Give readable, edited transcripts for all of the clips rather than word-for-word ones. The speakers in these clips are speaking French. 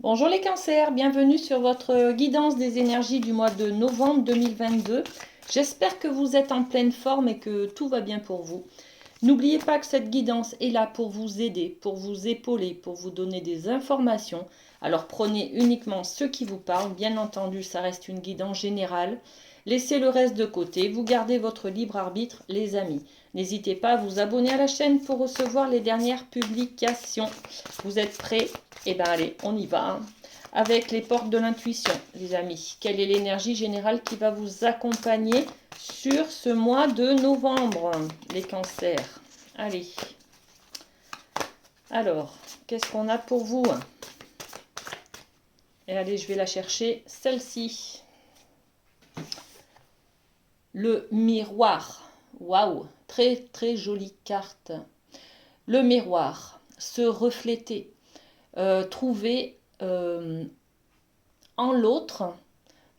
Bonjour les cancers, bienvenue sur votre guidance des énergies du mois de novembre 2022. J'espère que vous êtes en pleine forme et que tout va bien pour vous. N'oubliez pas que cette guidance est là pour vous aider, pour vous épauler, pour vous donner des informations. Alors prenez uniquement ce qui vous parle. Bien entendu, ça reste une guidance générale. Laissez le reste de côté. Vous gardez votre libre arbitre, les amis. N'hésitez pas à vous abonner à la chaîne pour recevoir les dernières publications. Vous êtes prêts? Eh bien allez, on y va, hein. Avec les portes de l'intuition, les amis. Quelle est l'énergie générale qui va vous accompagner sur ce mois de novembre, les cancers? Allez. Alors, qu'est-ce qu'on a pour vous? Et allez, je vais la chercher, celle-ci. Le miroir. Waouh, très très jolie carte. Le miroir, se refléter, trouver en l'autre.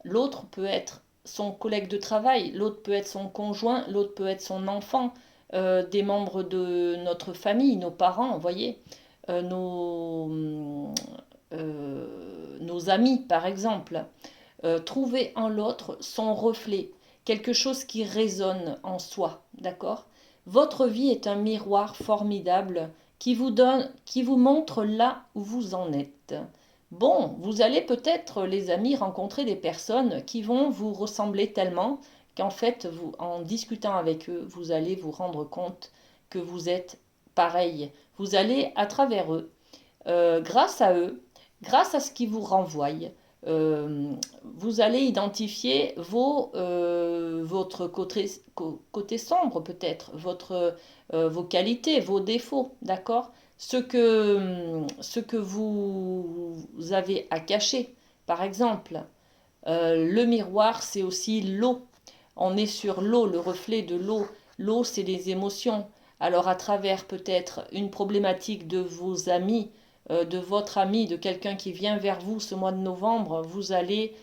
L'autre peut être son collègue de travail, l'autre peut être son conjoint, l'autre peut être son enfant, des membres de notre famille, nos parents, vous voyez, euh, nos, nos amis par exemple. Trouver en l'autre son reflet, quelque chose qui résonne en soi, d'accord? Votre vie est un miroir formidable qui vous montre là où vous en êtes. Bon, vous allez peut-être, les amis, rencontrer des personnes qui vont vous ressembler tellement qu'en fait, vous, en discutant avec eux, vous allez vous rendre compte que vous êtes pareil. Vous allez, à travers eux, grâce à eux, grâce à ce qui vous renvoie, vous allez identifier votre côté sombre peut-être, vos qualités, vos défauts, d'accord? Ce que vous avez à cacher. Par exemple, le miroir, c'est aussi l'eau. On est sur l'eau, le reflet de l'eau. L'eau, c'est les émotions. Alors, à travers peut-être une problématique de vos amis, de votre ami, de quelqu'un qui vient vers vous ce mois de novembre, vous allez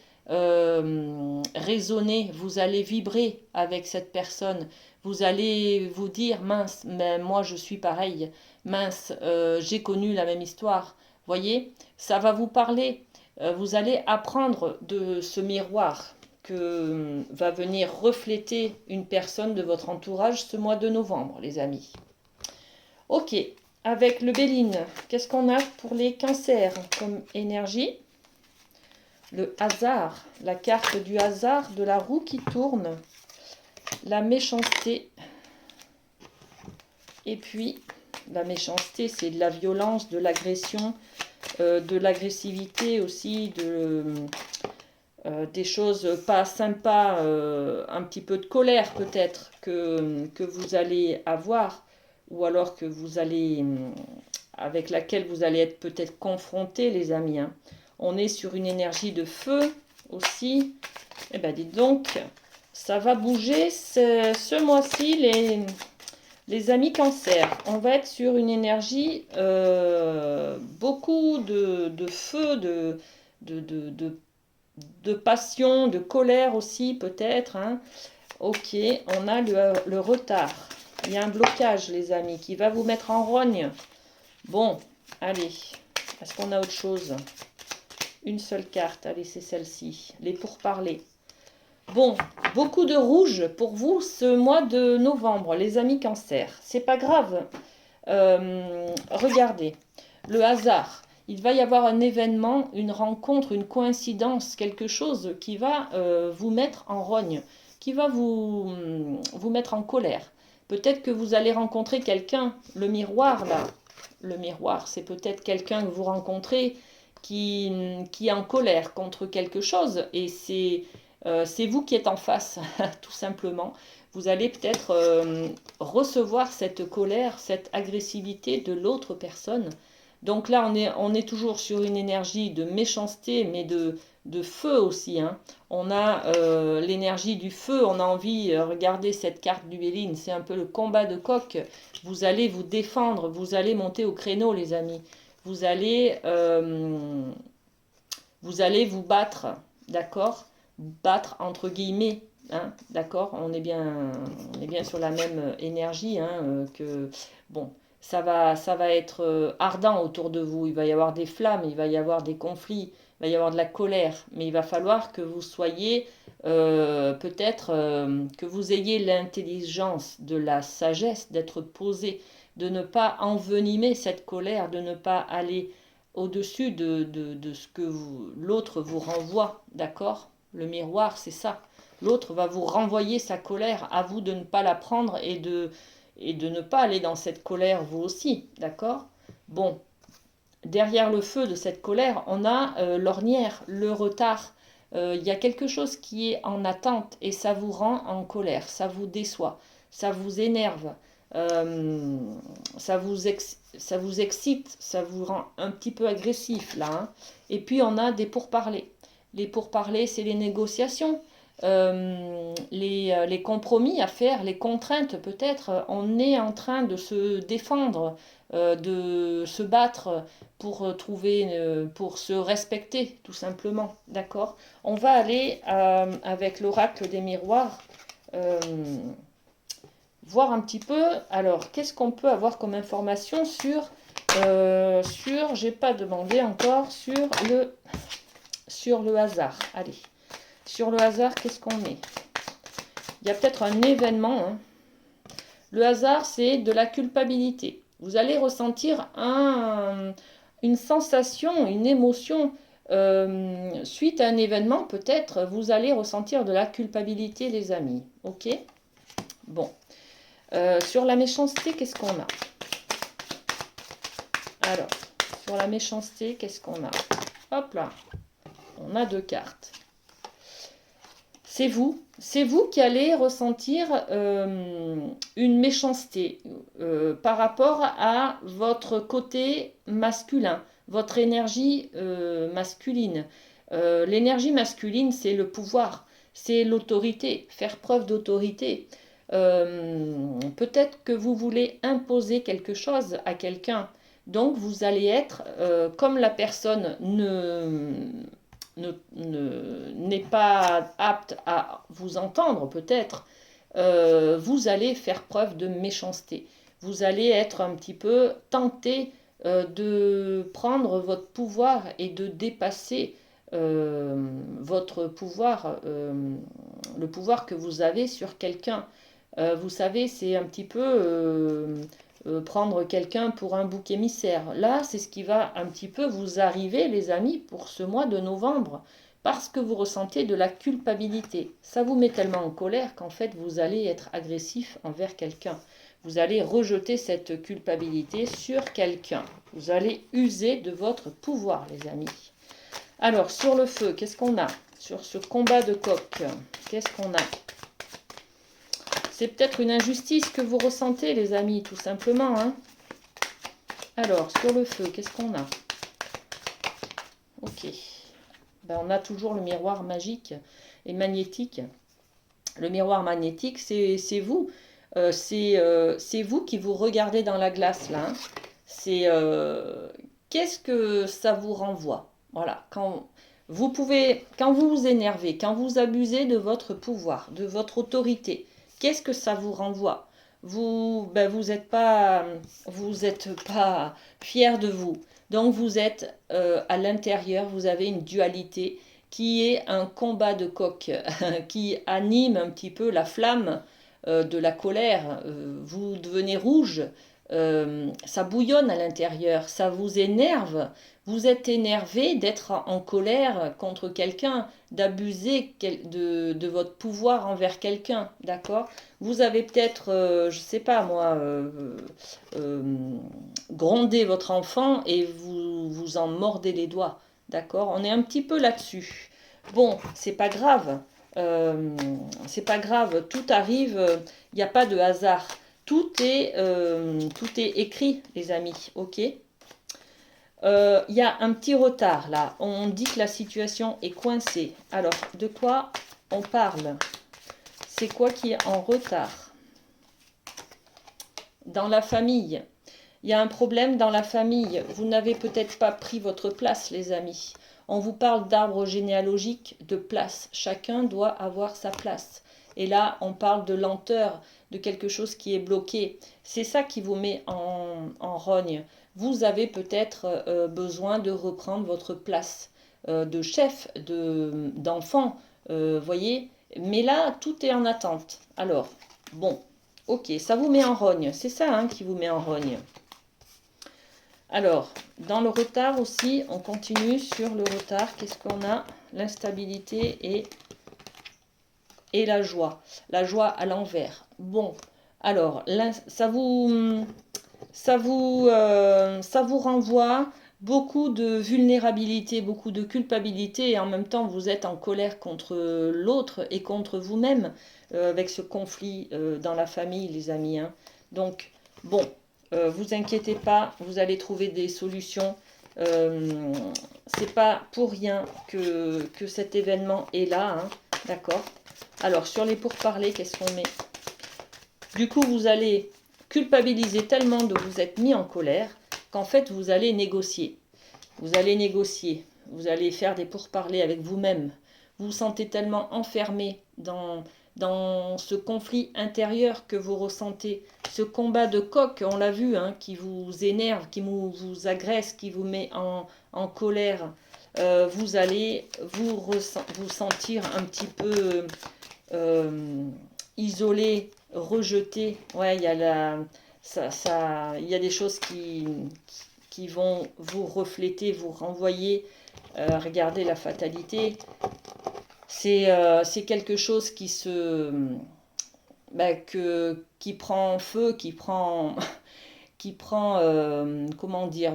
résonner, vous allez vibrer avec cette personne. Vous allez vous dire, mince, mais moi je suis pareil. Mince, j'ai connu la même histoire. Voyez, ça va vous parler. Vous allez apprendre de ce miroir que va venir refléter une personne de votre entourage ce mois de novembre, les amis. Ok, avec le Béline, qu'est-ce qu'on a pour les cancers comme énergie? Le hasard, la carte du hasard, de la roue qui tourne, la méchanceté, et puis la méchanceté, c'est de la violence, de l'agression, de l'agressivité aussi, des choses pas sympas, un petit peu de colère peut-être que vous allez avoir, ou alors que vous allez, avec laquelle vous allez être peut-être confrontés, les amis, hein. On est sur une énergie de feu aussi. Eh bien, dites donc, ça va bouger ce mois-ci, les amis cancer. On va être sur une énergie, beaucoup de feu, de, de, de de passion, de colère aussi peut-être, hein. Ok, on a le retard. Il y a un blocage, les amis, qui va vous mettre en rogne. Bon, allez. Est-ce qu'on a autre chose? Une seule carte. Allez, c'est celle-ci. Les pourparlers. Bon, beaucoup de rouge pour vous ce mois de novembre, les amis cancer. C'est pas grave. Regardez, le hasard. Il va y avoir un événement, une rencontre, une coïncidence, quelque chose qui va vous mettre en rogne, qui va vous mettre en colère. Peut-être que vous allez rencontrer quelqu'un, le miroir là. Le miroir, c'est peut-être quelqu'un que vous rencontrez qui est en colère contre quelque chose et c'est vous qui êtes en face, tout simplement. Vous allez peut-être recevoir cette colère, cette agressivité de l'autre personne. Donc là, on est toujours sur une énergie de méchanceté, mais de feu aussi, hein. On a l'énergie du feu, on a envie, regardez cette carte du Béline, c'est un peu le combat de coq. Vous allez vous défendre, vous allez monter au créneau, les amis. Vous allez, euh, vous allez vous battre, d'accord? Battre entre guillemets, hein, d'accord? On est bien sur la même énergie, hein, que bon. ça va être ardent autour de vous. Il va y avoir des flammes, il va y avoir des conflits, il va y avoir de la colère. Mais il va falloir que vous soyez, peut-être, que vous ayez l'intelligence de la sagesse, d'être posé, de ne pas envenimer cette colère, de ne pas aller au-dessus de ce que l'autre vous renvoie, d'accord? Le miroir, c'est ça. L'autre va vous renvoyer sa colère, à vous de ne pas la prendre et de ne pas aller dans cette colère vous aussi, d'accord? Bon, derrière le feu de cette colère, on a l'ornière, le retard. Il y a quelque chose qui est en attente et ça vous rend en colère, ça vous déçoit, ça vous énerve, euh, ça vous excite, ça vous rend un petit peu agressif là, hein. Et puis on a des pourparlers. Les pourparlers, c'est les négociations, les compromis à faire, les contraintes peut-être. On est en train de se défendre, de se battre pour trouver, pour se respecter, tout simplement. D'accord? On va aller avec l'oracle des miroirs, euh, voir un petit peu. Alors, qu'est-ce qu'on peut avoir comme information j'ai pas demandé encore, sur le hasard. Allez, sur le hasard, qu'est-ce qu'on est? Il y a peut-être un événement, hein. Le hasard, c'est de la culpabilité. Vous allez ressentir une sensation, une émotion suite à un événement. Peut-être vous allez ressentir de la culpabilité, les amis. Ok? Bon. Sur la méchanceté, qu'est-ce qu'on a? Alors, sur la méchanceté, qu'est-ce qu'on a? Hop là. On a 2 cartes. C'est vous qui allez ressentir une méchanceté par rapport à votre côté masculin, votre énergie masculine. L'énergie masculine, c'est le pouvoir, c'est l'autorité, faire preuve d'autorité. Peut-être que vous voulez imposer quelque chose à quelqu'un, donc vous allez être, comme la personne n'est pas apte à vous entendre peut-être, vous allez faire preuve de méchanceté. Vous allez être un petit peu tenté de prendre votre pouvoir et de dépasser votre pouvoir, le pouvoir que vous avez sur quelqu'un. Vous savez, c'est un petit peu prendre quelqu'un pour un bouc émissaire. Là, c'est ce qui va un petit peu vous arriver, les amis, pour ce mois de novembre, parce que vous ressentez de la culpabilité. Ça vous met tellement en colère qu'en fait, vous allez être agressif envers quelqu'un. Vous allez rejeter cette culpabilité sur quelqu'un. Vous allez user de votre pouvoir, les amis. Alors, sur le feu, qu'est-ce qu'on a? Sur ce combat de coq, qu'est-ce qu'on a? C'est peut-être une injustice que vous ressentez, les amis, tout simplement, hein. Alors, sur le feu, qu'est-ce qu'on a? Ok. Ben, on a toujours le miroir magique et magnétique. Le miroir magnétique, c'est vous. C'est vous qui vous regardez dans la glace, là, hein. C'est qu'est-ce que ça vous renvoie? Voilà. Quand vous vous énervez, quand vous abusez de votre pouvoir, de votre autorité, qu'est-ce que ça vous renvoie? Vous êtes pas fier de vous. Donc vous êtes à l'intérieur, vous avez une dualité qui est un combat de coq, qui anime un petit peu la flamme de la colère. Vous devenez rouge, ça bouillonne à l'intérieur, ça vous énerve. Vous êtes énervé d'être en colère contre quelqu'un, d'abuser de votre pouvoir envers quelqu'un, d'accord? Vous avez peut-être, je ne sais pas moi, euh, grondé votre enfant et vous vous en mordez les doigts, d'accord? On est un petit peu là-dessus. Bon, c'est pas grave. C'est pas grave, tout arrive, il n'y a pas de hasard. Tout est écrit, les amis, ok? Il y a un petit retard là. On dit que la situation est coincée. Alors, de quoi on parle? C'est quoi qui est en retard? Dans la famille. Il y a un problème dans la famille. Vous n'avez peut-être pas pris votre place, les amis. On vous parle d'arbre généalogique, de place. Chacun doit avoir sa place. Et là, on parle de lenteur, de quelque chose qui est bloqué. C'est ça qui vous met en rogne. Vous avez peut-être besoin de reprendre votre place de chef, d'enfant, voyez. Mais là, tout est en attente. Alors, bon, ok, ça vous met en rogne. C'est ça hein, qui vous met en rogne. Alors, dans le retard aussi, on continue sur le retard. Qu'est-ce qu'on a? L'instabilité et la joie. La joie à l'envers. Bon, alors, ça vous renvoie beaucoup de vulnérabilité, beaucoup de culpabilité, et en même temps, vous êtes en colère contre l'autre et contre vous-même, avec ce conflit dans la famille, les amis. Hein. Donc, bon, vous inquiétez pas, vous allez trouver des solutions. C'est pas pour rien que cet événement est là, hein, d'accord? Alors, sur les pourparlers, qu'est-ce qu'on met? Du coup, vous allez culpabiliser tellement de vous être mis en colère qu'en fait, vous allez négocier. Vous allez négocier, vous allez faire des pourparlers avec vous-même. Vous vous sentez tellement enfermé dans ce conflit intérieur que vous ressentez, ce combat de coq, on l'a vu, hein, qui vous énerve, qui vous agresse, qui vous met en colère. Vous allez vous sentir un petit peu isolé, rejeté. Ouais, il y a il y a des choses qui vont vous refléter, vous renvoyer. Regardez la fatalité. C'est quelque chose qui prend feu, comment dire,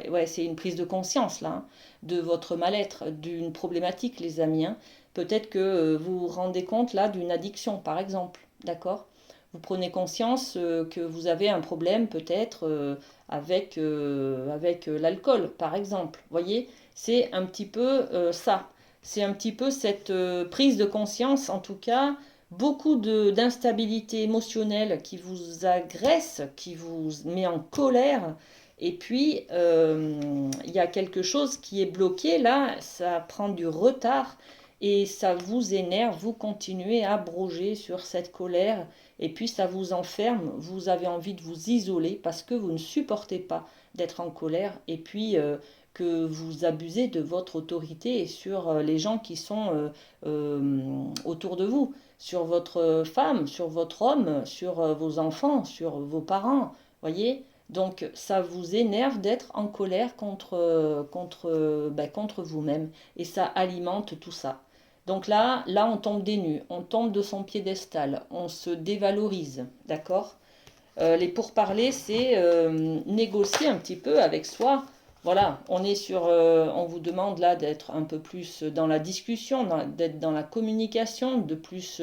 ouais, c'est une prise de conscience là, hein, de votre mal-être, d'une problématique, les amis. Hein. Peut-être que vous vous rendez compte là d'une addiction, par exemple, d'accord? Vous prenez conscience que vous avez un problème peut-être avec l'alcool, par exemple. Voyez, c'est un petit peu ça. C'est un petit peu cette prise de conscience, en tout cas, beaucoup d'instabilité émotionnelle qui vous agresse, qui vous met en colère. Et puis, il y a quelque chose qui est bloqué là, ça prend du retard et ça vous énerve, vous continuez à broger sur cette colère et puis ça vous enferme, vous avez envie de vous isoler parce que vous ne supportez pas d'être en colère et puis que vous abusez de votre autorité sur les gens qui sont autour de vous, sur votre femme, sur votre homme, sur vos enfants, sur vos parents, voyez? Donc ça vous énerve d'être en colère contre vous-même et ça alimente tout ça. Donc là, on tombe des nues, on tombe de son piédestal, on se dévalorise, d'accord? Les pourparlers, c'est négocier un petit peu avec soi. Voilà, on vous demande là d'être un peu plus dans la discussion, d'être dans la communication, de plus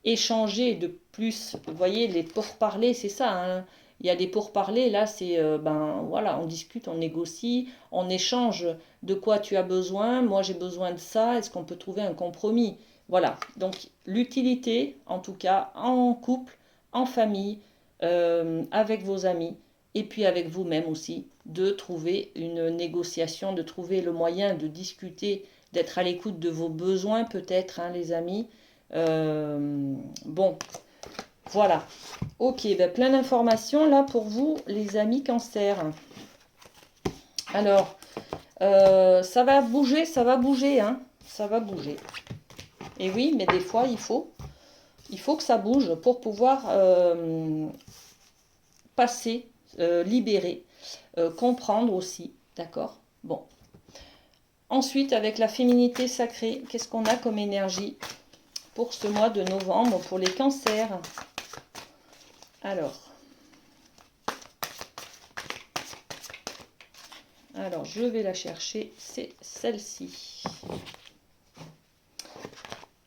échanger, de plus, vous voyez, les pourparlers, c'est ça. Hein. Il y a des pourparlers, là, c'est, ben voilà, on discute, on négocie, on échange de quoi tu as besoin, moi j'ai besoin de ça, est-ce qu'on peut trouver un compromis? Voilà, donc l'utilité, en tout cas, en couple, en famille, avec vos amis et puis avec vous-même aussi, de trouver une négociation, de trouver le moyen de discuter, d'être à l'écoute de vos besoins peut-être, hein, les amis. Bon, voilà. Ok, ben plein d'informations là pour vous, les amis cancer. Alors, ça va bouger, hein. Ça va bouger. Et oui, mais des fois, il faut que ça bouge pour pouvoir passer, libérer, comprendre aussi, d'accord? Bon. Ensuite, avec la féminité sacrée, qu'est-ce qu'on a comme énergie pour ce mois de novembre, pour les cancers? Alors, je vais la chercher, c'est celle-ci.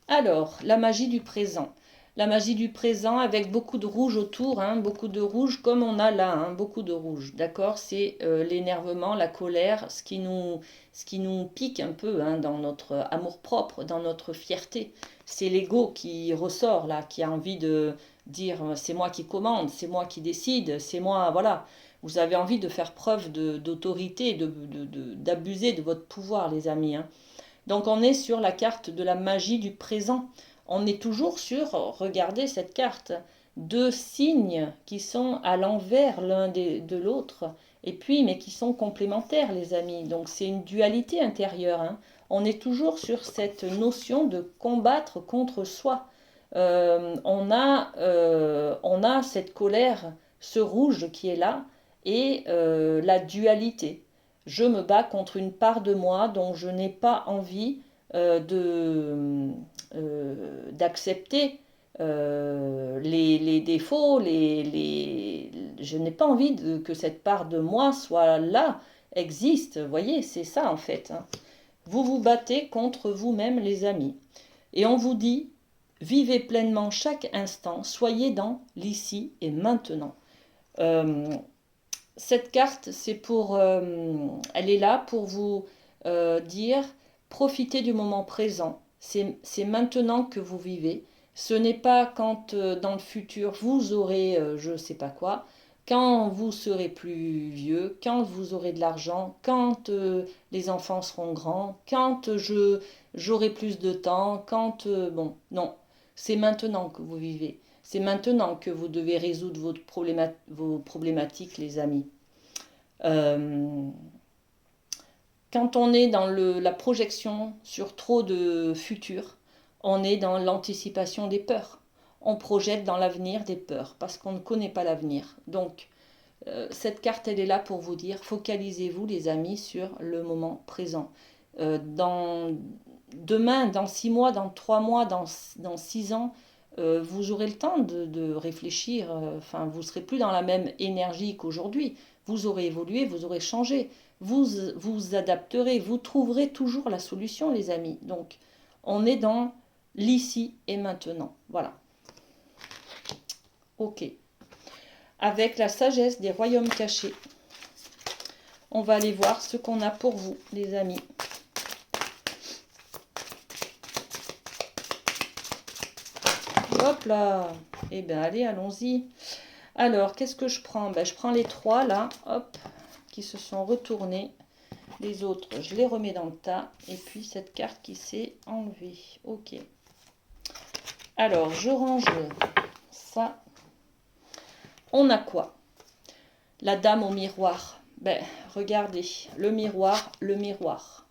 Alors, la magie du présent. La magie du présent avec beaucoup de rouge autour, hein, beaucoup de rouge comme on a là, hein, beaucoup de rouge, d'accord? C'est l'énervement, la colère, ce qui nous pique un peu hein, dans notre amour-propre, dans notre fierté. C'est l'ego qui ressort là, qui a envie de dire c'est moi qui commande, c'est moi qui décide, c'est moi, voilà. Vous avez envie de faire preuve d'autorité, d'abuser de votre pouvoir, les amis. Hein. Donc on est sur la carte de la magie du présent. On est toujours sur, regardez cette carte, deux signes qui sont à l'envers l'un de l'autre, et puis, mais qui sont complémentaires, les amis. Donc c'est une dualité intérieure, hein. On est toujours sur cette notion de combattre contre soi. On a cette colère, ce rouge qui est là, et la dualité. Je me bats contre une part de moi dont je n'ai pas envie d'accepter les défauts, je n'ai pas envie que cette part de moi soit là, existe. Vous voyez, c'est ça en fait, hein. Vous vous battez contre vous-même, les amis. Et on vous dit, vivez pleinement chaque instant, soyez dans l'ici et maintenant. Euh, cette carte, elle est là pour vous dire, profitez du moment présent. C'est maintenant que vous vivez. Ce n'est pas quand dans le futur vous aurez je ne sais pas quoi, quand vous serez plus vieux, quand vous aurez de l'argent, quand les enfants seront grands, quand j'aurai plus de temps, quand bon, non, c'est maintenant que vous vivez. C'est maintenant que vous devez résoudre vos problématiques, les amis. Euh, Quand on est dans la projection sur trop de futur, on est dans l'anticipation des peurs. On projette dans l'avenir des peurs parce qu'on ne connaît pas l'avenir. Donc, cette carte, elle est là pour vous dire, focalisez-vous, les amis, sur le moment présent. Demain, dans 6 mois, dans 3 mois, dans 6 ans, vous aurez le temps de réfléchir. Enfin, vous ne serez plus dans la même énergie qu'aujourd'hui. Vous aurez évolué, vous aurez changé. Vous vous adapterez, vous trouverez toujours la solution, les amis. Donc, on est dans l'ici et maintenant. Voilà. Ok. Avec la sagesse des royaumes cachés, on va aller voir ce qu'on a pour vous, les amis. Hop là. Eh bien, allez, allons-y. Alors, qu'est-ce que je prends? Ben, je prends les 3 là, hop, qui se sont retournés. Les autres, je les remets dans le tas. Et puis, cette carte qui s'est enlevée. Ok. Alors, je range ça. On a quoi? La dame au miroir. Ben, regardez, le miroir, le miroir.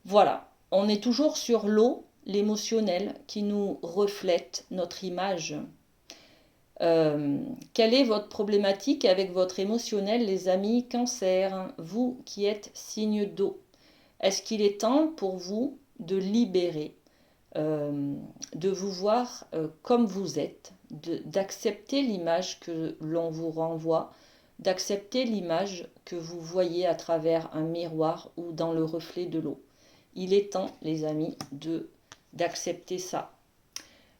Voilà, on est toujours sur l'eau, l'émotionnel, qui nous reflète notre image. Quelle est votre problématique avec votre émotionnel, les amis Cancer, vous qui êtes signe d'eau? Est-ce qu'il est temps pour vous de libérer, de vous voir comme vous êtes, d'accepter l'image que l'on vous renvoie, d'accepter l'image que vous voyez à travers un miroir ou dans le reflet de l'eau? Il est temps, les amis, d'accepter ça.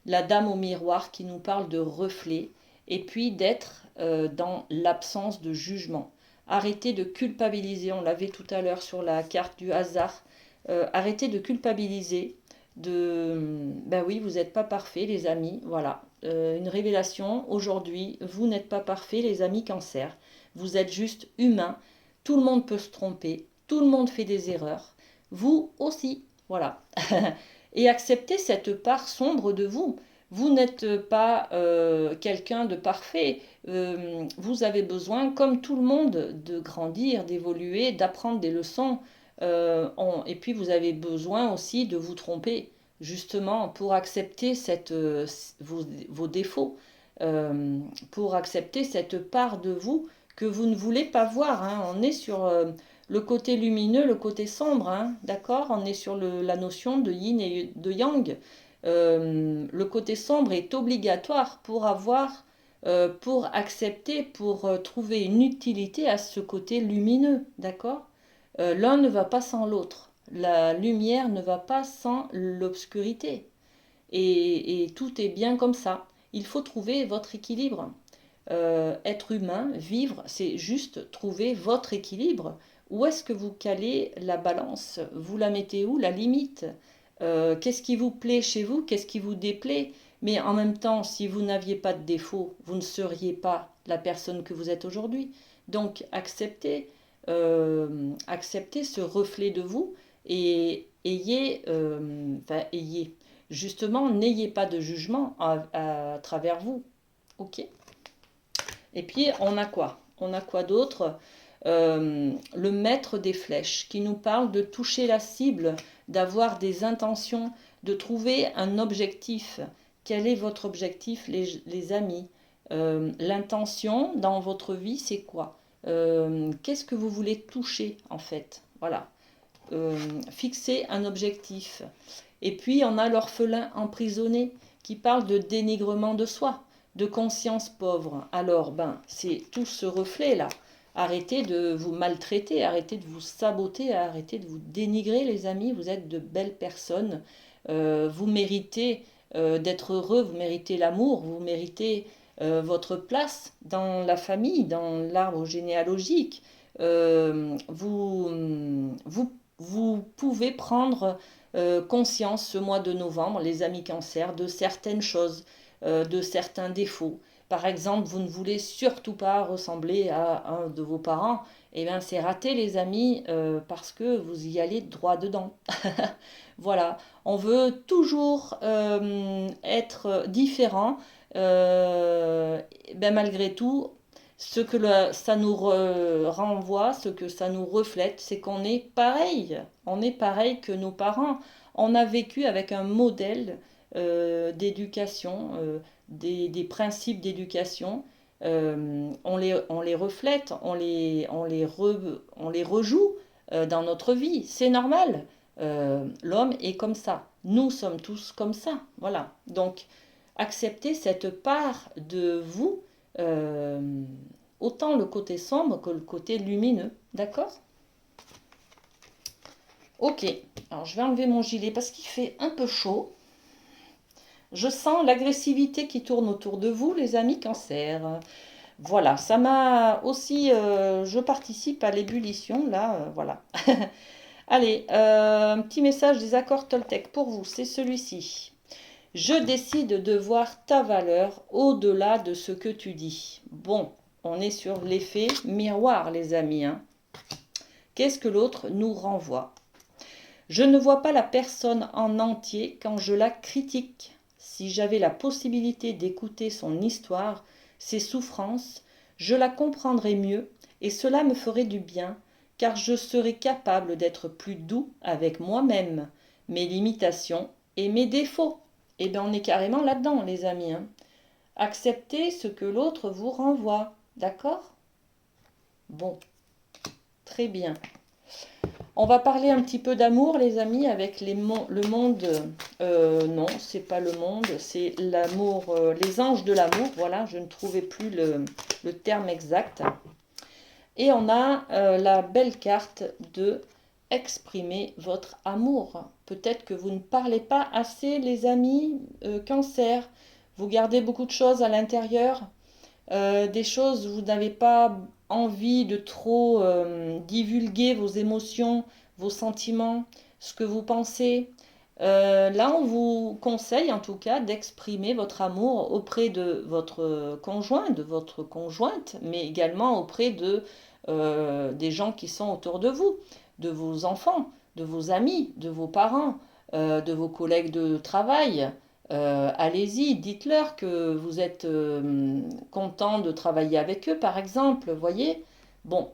La dame au miroir qui nous parle de reflet et puis d'être dans l'absence de jugement. Arrêtez de culpabiliser, on l'avait tout à l'heure sur la carte du hasard. Arrêtez de culpabiliser, ben oui, vous n'êtes pas parfaits, les amis, voilà. Une révélation, aujourd'hui, vous n'êtes pas parfaits, les amis Cancer. Vous êtes juste humains, tout le monde peut se tromper, tout le monde fait des erreurs, vous aussi, voilà. Et acceptez cette part sombre de vous. Vous n'êtes pas quelqu'un de parfait. Vous avez besoin, comme tout le monde, de grandir, d'évoluer, d'apprendre des leçons. Et puis vous avez besoin aussi de vous tromper, justement, pour accepter vos défauts, pour accepter cette part de vous que vous ne voulez pas voir, hein. On est sur le côté lumineux, le côté sombre, hein, d'accord? On est sur la notion de yin et de yang. Le côté sombre est obligatoire pour accepter, pour trouver une utilité à ce côté lumineux, d'accord? L'un ne va pas sans l'autre. La lumière ne va pas sans l'obscurité. Et tout est bien comme ça. Il faut trouver votre équilibre. Être humain, vivre, c'est juste trouver votre équilibre. Où est-ce que vous calez la balance? Vous la mettez où, la limite? Qu'est-ce qui vous plaît chez vous? Qu'est-ce qui vous déplaît? Mais en même temps, si vous n'aviez pas de défaut, vous ne seriez pas la personne que vous êtes aujourd'hui. Donc acceptez ce reflet de vous et ayez justement, n'ayez pas de jugement à travers vous. Ok? Et puis, on a quoi? On a quoi d'autre? Le maître des flèches, qui nous parle de toucher la cible, d'avoir des intentions, de trouver un objectif. Quel est votre objectif, les amis? L'intention dans votre vie, c'est quoi? Qu'est-ce que vous voulez toucher, en fait? Voilà. Fixer un objectif. Et puis, on a l'orphelin emprisonné, qui parle de dénigrement de soi, de conscience pauvre. Alors, c'est tout ce reflet-là. Arrêtez de vous maltraiter, arrêtez de vous saboter, arrêtez de vous dénigrer, les amis. Vous êtes de belles personnes. Vous méritez d'être heureux, vous méritez l'amour, vous méritez votre place dans la famille, dans l'arbre généalogique. Vous pouvez prendre conscience ce mois de novembre, les amis cancer, de certaines choses, de certains défauts. Par exemple, vous ne voulez surtout pas ressembler à un de vos parents. Eh bien, c'est raté, les amis, parce que vous y allez droit dedans. Voilà, on veut toujours être différent. Malgré tout, ce que ça nous renvoie, ce que ça nous reflète, c'est qu'on est pareil. On est pareil que nos parents. On a vécu avec un modèle d'éducation, des principes d'éducation. On les reflète, on les rejoue dans notre vie. C'est normal. L'homme est comme ça. Nous sommes tous comme ça. Voilà. Donc, acceptez cette part de vous, autant le côté sombre que le côté lumineux. D'accord? Ok. Alors, je vais enlever mon gilet parce qu'il fait un peu chaud. Je sens l'agressivité qui tourne autour de vous, les amis cancer. Voilà, ça m'a aussi... je participe à l'ébullition, là, voilà. Allez, un petit message des accords Toltec pour vous, c'est celui-ci. Je décide de voir ta valeur au-delà de ce que tu dis. Bon, on est sur l'effet miroir, les amis. Hein. Qu'est-ce que l'autre nous renvoie? Je ne vois pas la personne en entier quand je la critique. Si j'avais la possibilité d'écouter son histoire, ses souffrances, je la comprendrais mieux et cela me ferait du bien, car je serais capable d'être plus doux avec moi-même, mes limitations et mes défauts. Eh bien, on est carrément là-dedans, les amis. Hein. Acceptez ce que l'autre vous renvoie. D'accord? Bon, très bien. On va parler un petit peu d'amour, les amis, avec le monde. Non, c'est pas le monde, c'est l'amour, les anges de l'amour. Voilà, je ne trouvais plus le terme exact. Et on a la belle carte de exprimer votre amour. Peut-être que vous ne parlez pas assez, les amis, cancer. Vous gardez beaucoup de choses à l'intérieur. Des choses où vous n'avez pas envie de trop divulguer vos émotions, vos sentiments, ce que vous pensez. Là, on vous conseille en tout cas d'exprimer votre amour auprès de votre conjoint, de votre conjointe, mais également auprès des gens qui sont autour de vous, de vos enfants, de vos amis, de vos parents, de vos collègues de travail. Allez-y, dites-leur que vous êtes content de travailler avec eux, par exemple, voyez. Bon,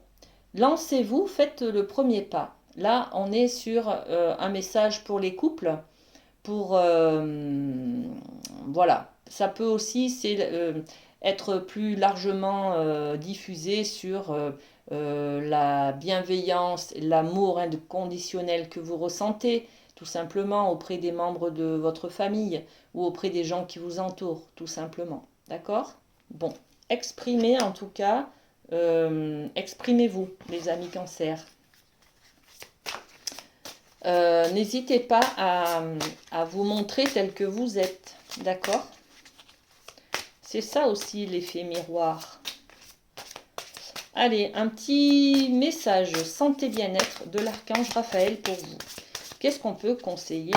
lancez-vous, faites le premier pas. Là, on est sur un message pour les couples, pour... voilà, ça peut aussi être plus largement diffusé sur la bienveillance, l'amour inconditionnel que vous ressentez, tout simplement auprès des membres de votre famille ou auprès des gens qui vous entourent, tout simplement. D'accord? Bon, exprimez en tout cas, exprimez-vous, les amis cancer. N'hésitez pas à vous montrer tel que vous êtes, d'accord? C'est ça aussi l'effet miroir. Allez, un petit message santé bien-être de l'archange Raphaël pour vous. Qu'est-ce qu'on peut conseiller?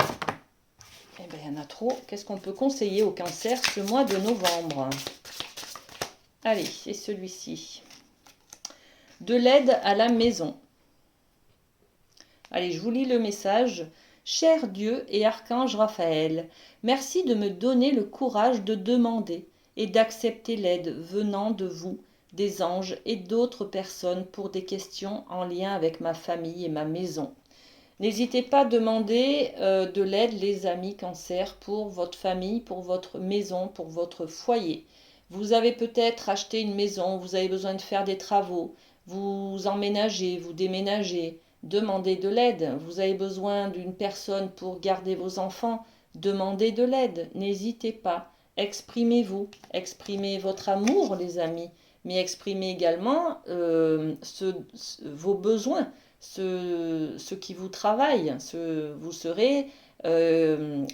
Eh bien, il y en a trop. Qu'est-ce qu'on peut conseiller au cancer ce mois de novembre? Allez, c'est celui-ci. De l'aide à la maison. Allez, je vous lis le message. Cher Dieu et Archange Raphaël, merci de me donner le courage de demander et d'accepter l'aide venant de vous, des anges et d'autres personnes pour des questions en lien avec ma famille et ma maison. N'hésitez pas à demander de l'aide, les amis cancer, pour votre famille, pour votre maison, pour votre foyer. Vous avez peut-être acheté une maison, vous avez besoin de faire des travaux, vous emménagez, vous déménagez, demandez de l'aide. Vous avez besoin d'une personne pour garder vos enfants, demandez de l'aide. N'hésitez pas, exprimez-vous, exprimez votre amour, les amis, mais exprimez également vos besoins ce qui vous travaille, vous serez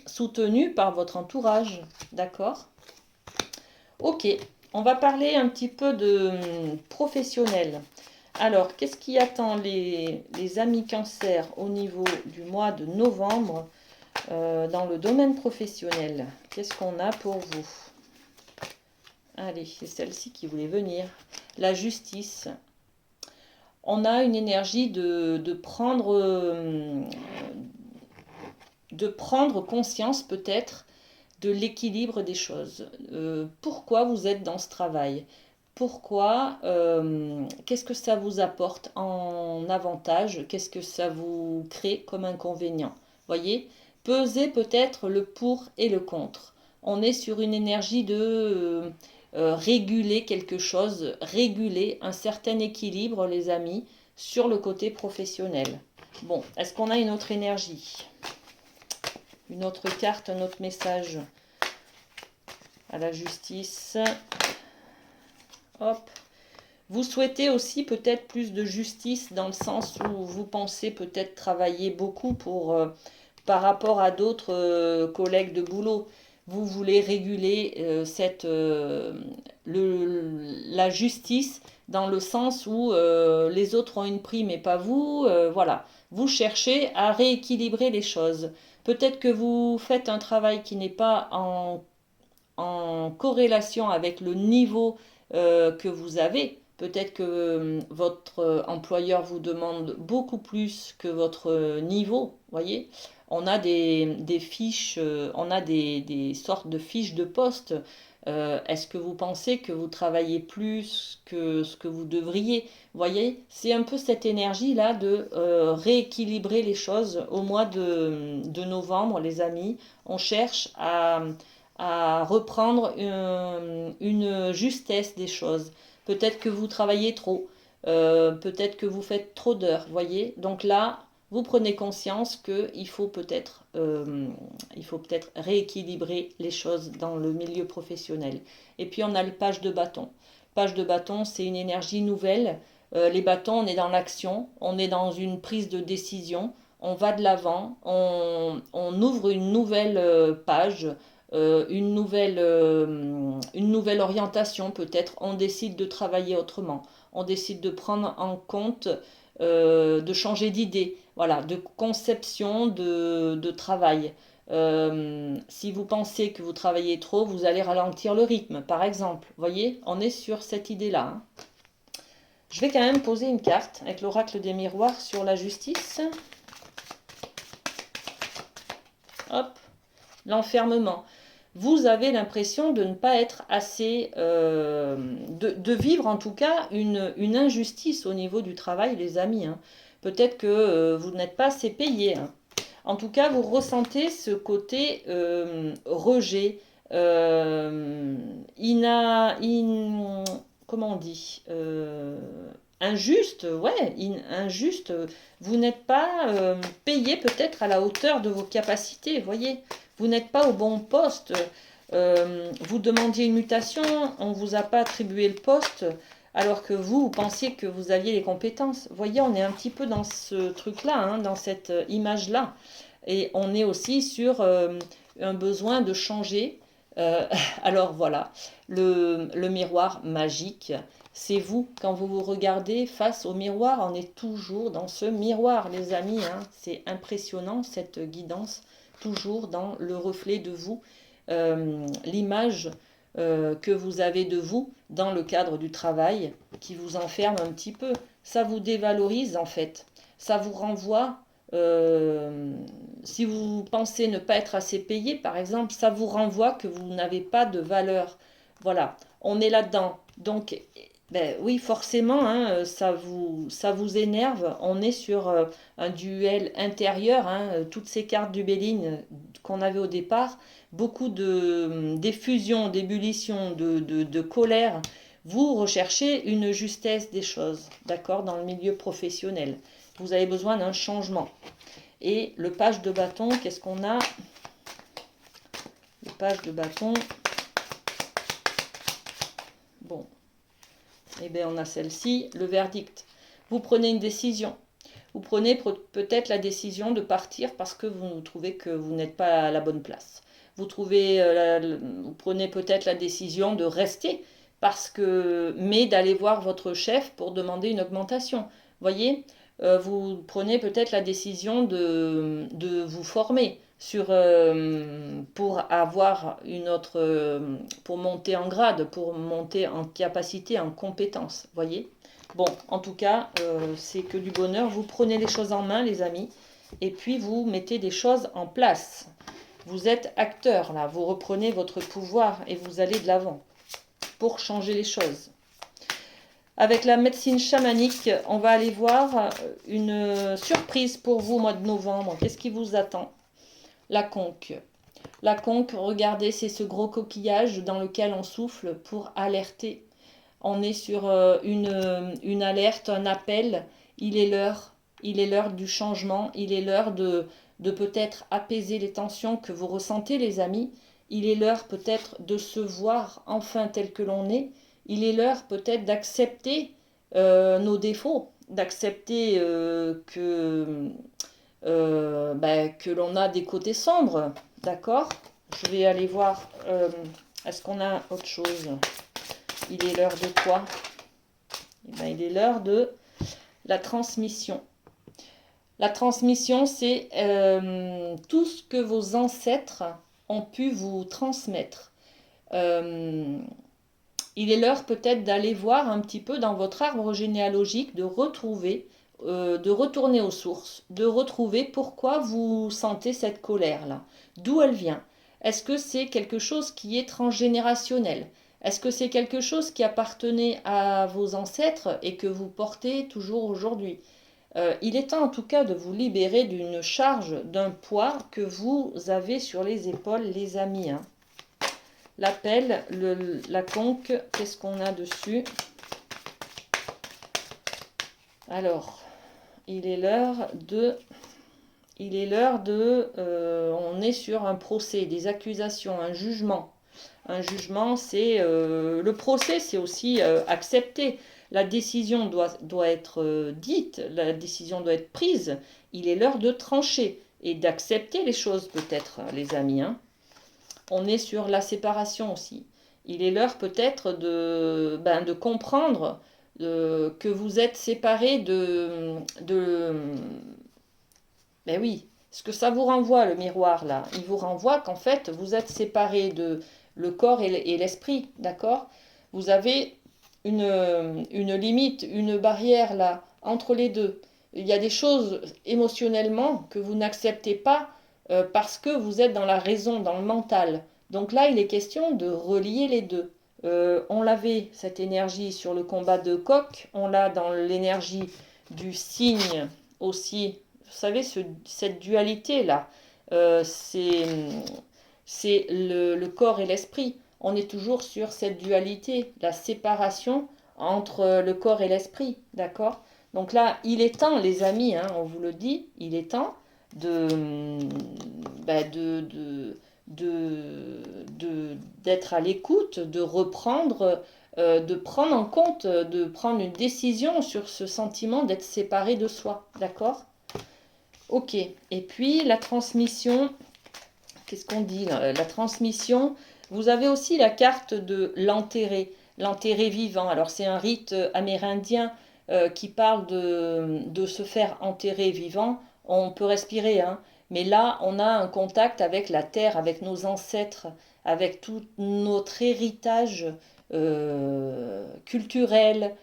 soutenu par votre entourage, d'accord? Ok, on va parler un petit peu de professionnel. Alors, qu'est-ce qui attend les amis cancer au niveau du mois de novembre dans le domaine professionnel? Qu'est-ce qu'on a pour vous? Allez, c'est celle-ci qui voulait venir. La justice. On a une énergie de prendre conscience peut-être de l'équilibre des choses. Pourquoi vous êtes dans ce travail? Pourquoi? Qu'est-ce que ça vous apporte en avantage? Qu'est-ce que ça vous crée comme inconvénient? Voyez? Pesez peut-être le pour et le contre. On est sur une énergie de réguler quelque chose, réguler un certain équilibre, les amis, sur le côté professionnel. Bon, est-ce qu'on a une autre énergie? Une autre carte, un autre message à la justice. Hop. Vous souhaitez aussi peut-être plus de justice dans le sens où vous pensez peut-être travailler beaucoup par rapport à d'autres collègues de boulot. Vous voulez réguler la justice dans le sens où les autres ont une prime et pas vous. Voilà. Vous cherchez à rééquilibrer les choses. Peut-être que vous faites un travail qui n'est pas en corrélation avec le niveau que vous avez. Peut-être que votre employeur vous demande beaucoup plus que votre niveau, voyez. On a des fiches, on a des sortes de fiches de poste. Est-ce que vous pensez que vous travaillez plus que ce que vous devriez? Voyez, c'est un peu cette énergie-là de rééquilibrer les choses au mois de novembre, les amis. On cherche à reprendre une justesse des choses. Peut-être que vous travaillez trop, peut-être que vous faites trop d'heures, voyez. Donc là, vous prenez conscience qu'il faut peut-être rééquilibrer les choses dans le milieu professionnel. Et puis on a le page de bâton. Page de bâton, c'est une énergie nouvelle. Les bâtons, on est dans l'action, on est dans une prise de décision, on va de l'avant, on ouvre une nouvelle page, une nouvelle orientation peut-être. On décide de travailler autrement, on décide de prendre en compte, de changer d'idée, voilà, de conception de travail. Si vous pensez que vous travaillez trop, vous allez ralentir le rythme, par exemple. Vous voyez, on est sur cette idée-là, hein. Je vais quand même poser une carte avec l'oracle des miroirs sur la justice. Hop, l'enfermement. Vous avez l'impression de ne pas être assez, de vivre en tout cas une injustice au niveau du travail, les amis, hein. Peut-être que vous n'êtes pas assez payé, hein. En tout cas, vous ressentez ce côté rejet, comment on dit, injuste, ouais, injuste. Vous n'êtes pas payé peut-être à la hauteur de vos capacités, voyez. Vous n'êtes pas au bon poste. Vous demandiez une mutation, on ne vous a pas attribué le poste, alors que vous pensiez que vous aviez les compétences. Vous voyez, on est un petit peu dans ce truc-là, hein, dans cette image-là. Et on est aussi sur un besoin de changer. Alors voilà, le miroir magique, c'est vous. Quand vous vous regardez face au miroir, on est toujours dans ce miroir, les amis, hein. C'est impressionnant, cette guidance, toujours dans le reflet de vous, l'image que vous avez de vous dans le cadre du travail qui vous enferme un petit peu. Ça vous dévalorise en fait. Ça vous renvoie si vous pensez ne pas être assez payé, par exemple, ça vous renvoie que vous n'avez pas de valeur. Voilà, on est là-dedans. Donc, ben, oui, forcément, hein, ça vous énerve. On est sur un duel intérieur, hein, toutes ces cartes du Béline qu'on avait au départ, beaucoup d'effusion, d'ébullition, de colère. Vous recherchez une justesse des choses, d'accord, dans le milieu professionnel. Vous avez besoin d'un changement. Et le page de bâton, qu'est-ce qu'on a? Le page de bâton. Bon, eh bien on a celle-ci, le verdict. Vous prenez une décision. Vous prenez peut-être la décision de partir parce que vous trouvez que vous n'êtes pas à la bonne place. Vous prenez peut-être la décision de rester mais d'aller voir votre chef pour demander une augmentation. Voyez, vous prenez peut-être la décision de vous former pour avoir une autre, pour monter en grade, pour monter en capacité, en compétence. Voyez. Bon, en tout cas, c'est que du bonheur. Vous prenez les choses en main, les amis, et puis vous mettez des choses en place. Vous êtes acteur, là. Vous reprenez votre pouvoir et vous allez de l'avant pour changer les choses. Avec la médecine chamanique, on va aller voir une surprise pour vous au mois de novembre. Qu'est-ce qui vous attend? La conque. La conque, regardez, c'est ce gros coquillage dans lequel on souffle pour alerter. On est sur une alerte, un appel. Il est l'heure. Il est l'heure du changement. Il est l'heure de peut-être apaiser les tensions que vous ressentez, les amis. Il est l'heure peut-être de se voir enfin tel que l'on est. Il est l'heure peut-être d'accepter nos défauts, d'accepter que l'on a des côtés sombres. D'accord? Je vais aller voir, est-ce qu'on a autre chose? Il est l'heure de quoi? Eh bien, il est l'heure de la transmission. La transmission, c'est tout ce que vos ancêtres ont pu vous transmettre. Il est l'heure peut-être d'aller voir un petit peu dans votre arbre généalogique, de retourner aux sources, de retrouver pourquoi vous sentez cette colère-là, d'où elle vient. Est-ce que c'est quelque chose qui est transgénérationnel? Est-ce que c'est quelque chose qui appartenait à vos ancêtres et que vous portez toujours aujourd'hui? Il est temps en tout cas de vous libérer d'une charge, d'un poids que vous avez sur les épaules, les amis. Hein. L'appel, la conque, qu'est-ce qu'on a dessus? Alors, il est l'heure de... on est sur un procès, des accusations, un jugement. Un jugement, c'est... le procès, c'est aussi accepté. La décision doit être dite, la décision doit être prise. Il est l'heure de trancher et d'accepter les choses, peut-être, les amis. Hein. On est sur la séparation aussi. Il est l'heure peut-être de comprendre que vous êtes séparés Ben oui, ce que ça vous renvoie, le miroir, là. Il vous renvoie qu'en fait, vous êtes séparés de le corps et l'esprit, d'accord? Vous avez une limite, une barrière, là, entre les deux. Il y a des choses émotionnellement que vous n'acceptez pas parce que vous êtes dans la raison, dans le mental. Donc là, il est question de relier les deux. On l'avait, cette énergie, sur le combat de coq, on l'a dans l'énergie du cygne aussi. Vous savez, cette dualité-là, c'est le corps et l'esprit. On est toujours sur cette dualité, la séparation entre le corps et l'esprit, d'accord? Donc là, il est temps, les amis, hein, on vous le dit, il est temps de, bah, d'être à l'écoute, de reprendre, de prendre en compte, de prendre une décision sur ce sentiment d'être séparé de soi, d'accord? Ok, et puis la transmission, qu'est-ce qu'on dit là? La transmission, vous avez aussi la carte de l'enterré vivant. Alors c'est un rite amérindien qui parle de se faire enterrer vivant. On peut respirer, hein. Mais là, on a un contact avec la terre, avec nos ancêtres, avec tout notre héritage culturel,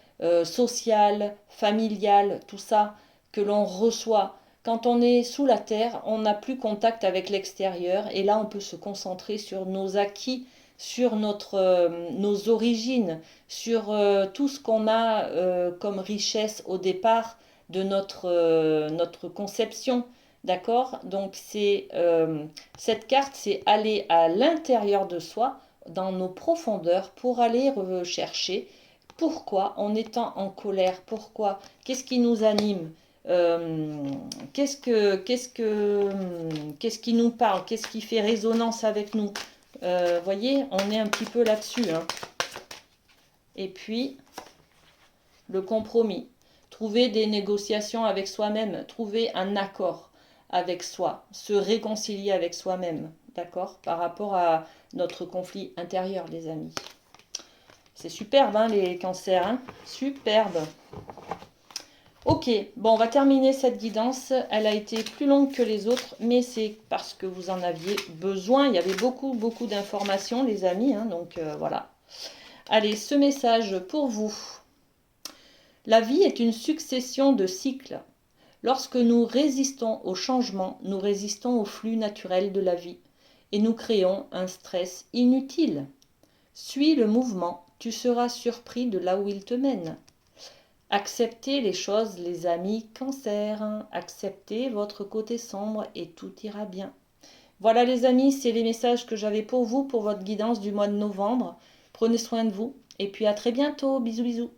social, familial, tout ça que l'on reçoit. Quand on est sous la terre, on n'a plus contact avec l'extérieur et là on peut se concentrer sur nos acquis, sur nos origines, sur tout ce qu'on a comme richesse au départ de notre conception. D'accord? Donc cette carte, c'est aller à l'intérieur de soi, dans nos profondeurs, pour aller rechercher pourquoi, en étant en colère, pourquoi, qu'est-ce qui nous anime, euh, qu'est-ce qui nous parle, qu'est-ce qui fait résonance avec nous. Voyez, on est un petit peu là-dessus, hein. Et puis, le compromis. Trouver des négociations avec soi-même, trouver un accord avec soi, se réconcilier avec soi-même, d'accord? Par rapport à notre conflit intérieur, les amis. C'est superbe, hein, les cancers, hein? Superbe. Ok, bon, on va terminer cette guidance. Elle a été plus longue que les autres, mais c'est parce que vous en aviez besoin. Il y avait beaucoup, beaucoup d'informations, les amis, hein, donc voilà. Allez, ce message pour vous. La vie est une succession de cycles. Lorsque nous résistons au changement, nous résistons au flux naturel de la vie et nous créons un stress inutile. Suis le mouvement, tu seras surpris de là où il te mène. Acceptez les choses, les amis cancer. Acceptez votre côté sombre et tout ira bien. Voilà les amis, c'est les messages que j'avais pour vous pour votre guidance du mois de novembre. Prenez soin de vous et puis à très bientôt. Bisous bisous.